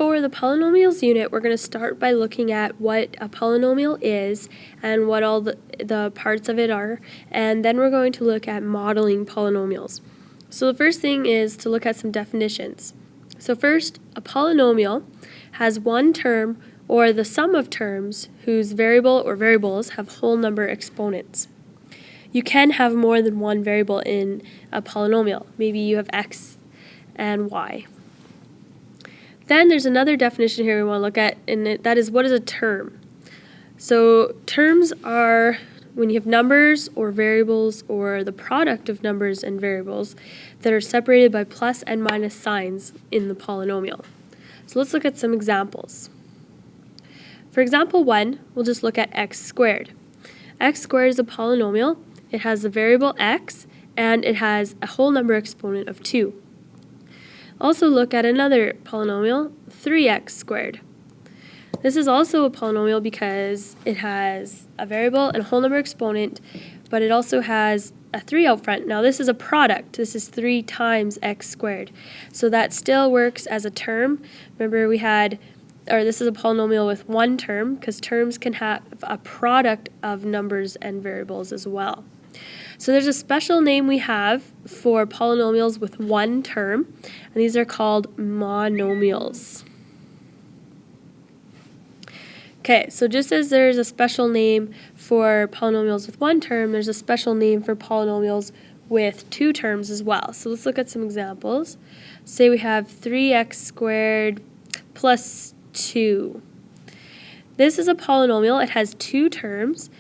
for the polynomials unit, we're going to start by looking at what a polynomial is and what all the parts of it are, and then we're going to look at modeling polynomials. So the first thing is to look at some definitions. So first, a polynomial has one term or the sum of terms whose variable or variables have whole number exponents. You can have more than one variable in a polynomial. Maybe you have x and y. Then there's another definition here we want to look at, and that is, what is a term? So terms are when you have numbers or variables or the product of numbers and variables that are separated by plus and minus signs in the polynomial. So let's look at some examples. For example 1, we'll just look at x squared. X squared is a polynomial. It has the variable x and it has a whole number exponent of 2. Also look at another polynomial, 3x squared. This is also a polynomial because it has a variable and a whole number exponent, but it also has a 3 out front. Now this is a product. This is 3 times x squared. So that still works as a term. Remember this is a polynomial with one term because terms can have a product of numbers and variables as well. So there's a special name we have for polynomials with one term, and these are called monomials. Okay, so just as there's a special name for polynomials with one term, there's a special name for polynomials with two terms as well. So let's look at some examples. Say we have 3x squared plus 2. This is a polynomial. It has two terms.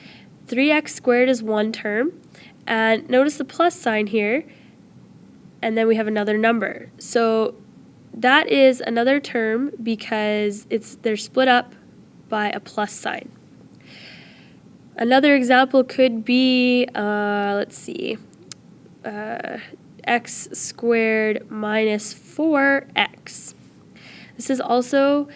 3x squared is one term. And notice the plus sign here, and then we have another number. So that is another term because they're split up by a plus sign. Another example could be, x squared minus 4x. This is also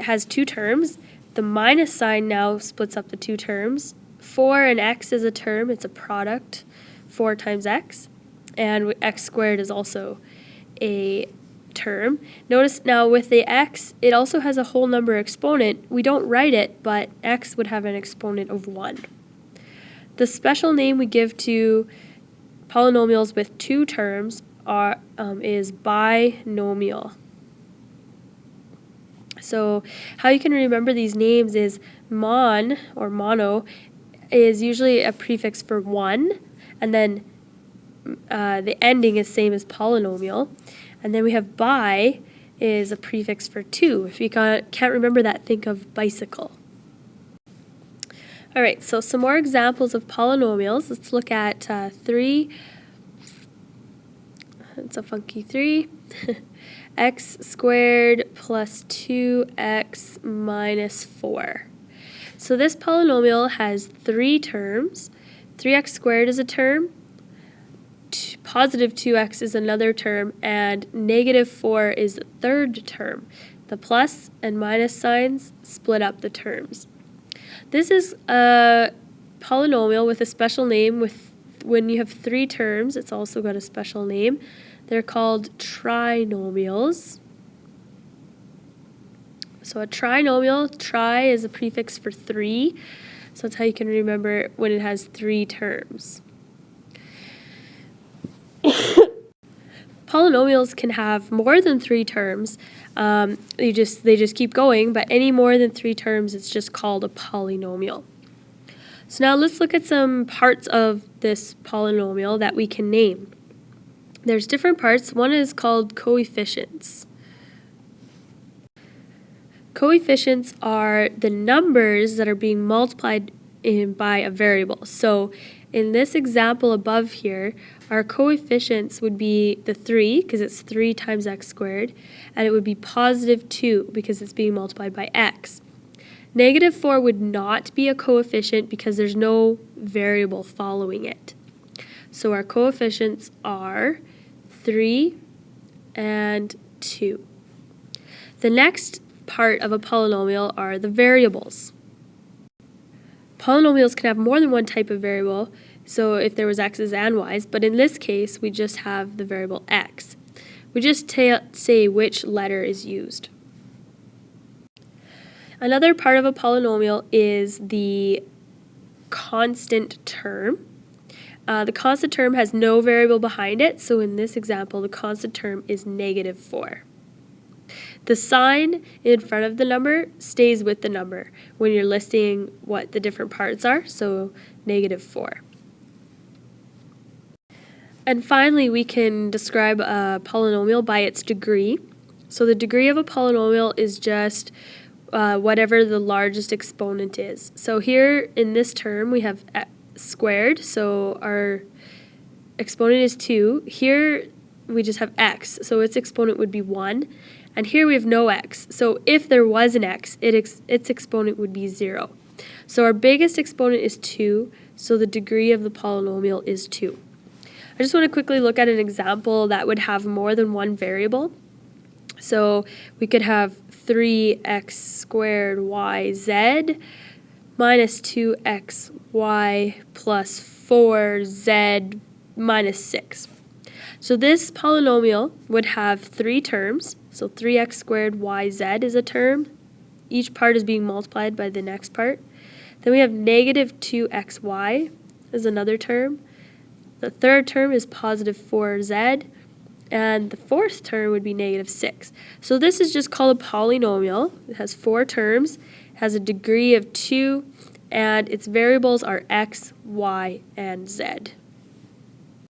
has two terms. The minus sign now splits up the two terms. 4 and x is a term, it's a product, 4 times x, and x squared is also a term. Notice now with the x, it also has a whole number exponent. We don't write it, but x would have an exponent of 1. The special name we give to polynomials with two terms is binomial. So how you can remember these names is mon, or mono, is usually a prefix for 1, and then the ending is same as polynomial, and then we have bi is a prefix for 2. If you can't remember that, think of bicycle. Alright, so some more examples of polynomials. Let's look at 3. It's a funky 3. X squared plus 2x minus 4. So this polynomial has three terms. 3x squared is a term, positive 2x is another term, and negative 4 is the third term. The plus and minus signs split up the terms. This is a polynomial with a special name. When you have three terms, it's also got a special name. They're called trinomials. So a trinomial, tri is a prefix for 3, so that's how you can remember when it has three terms. Polynomials can have more than 3 terms. They just keep going, but any more than 3 terms, it's just called a polynomial. So now let's look at some parts of this polynomial that we can name. There's different parts. One is called coefficients. Coefficients are the numbers that are being multiplied by a variable. So in this example above here, our coefficients would be the 3, because it's 3 times x squared, and it would be positive 2, because it's being multiplied by x. Negative 4 would not be a coefficient because there's no variable following it. So our coefficients are 3 and 2. The next part of a polynomial are the variables. Polynomials can have more than one type of variable, so if there was x's and y's, but in this case we just have the variable x. We just say which letter is used. Another part of a polynomial is the constant term. The constant term has no variable behind it, so in this example, the constant term is -4. The sign in front of the number stays with the number when you're listing what the different parts are, so -4. And finally, we can describe a polynomial by its degree. So the degree of a polynomial is just whatever the largest exponent is. So here in this term, we have x squared, so our exponent is 2. Here we just have x, so its exponent would be 1. And here we have no x, so if there was an x, its exponent would be 0. So our biggest exponent is 2, so the degree of the polynomial is 2. I just want to quickly look at an example that would have more than one variable. So we could have 3x squared yz minus 2xy plus 4z minus 6. So this polynomial would have 3 terms. So 3x squared yz is a term. Each part is being multiplied by the next part. Then we have negative 2xy is another term. The third term is positive 4z. And the fourth term would be negative 6. So this is just called a polynomial. It has 4 terms, has a degree of 2, and its variables are x, y, and z.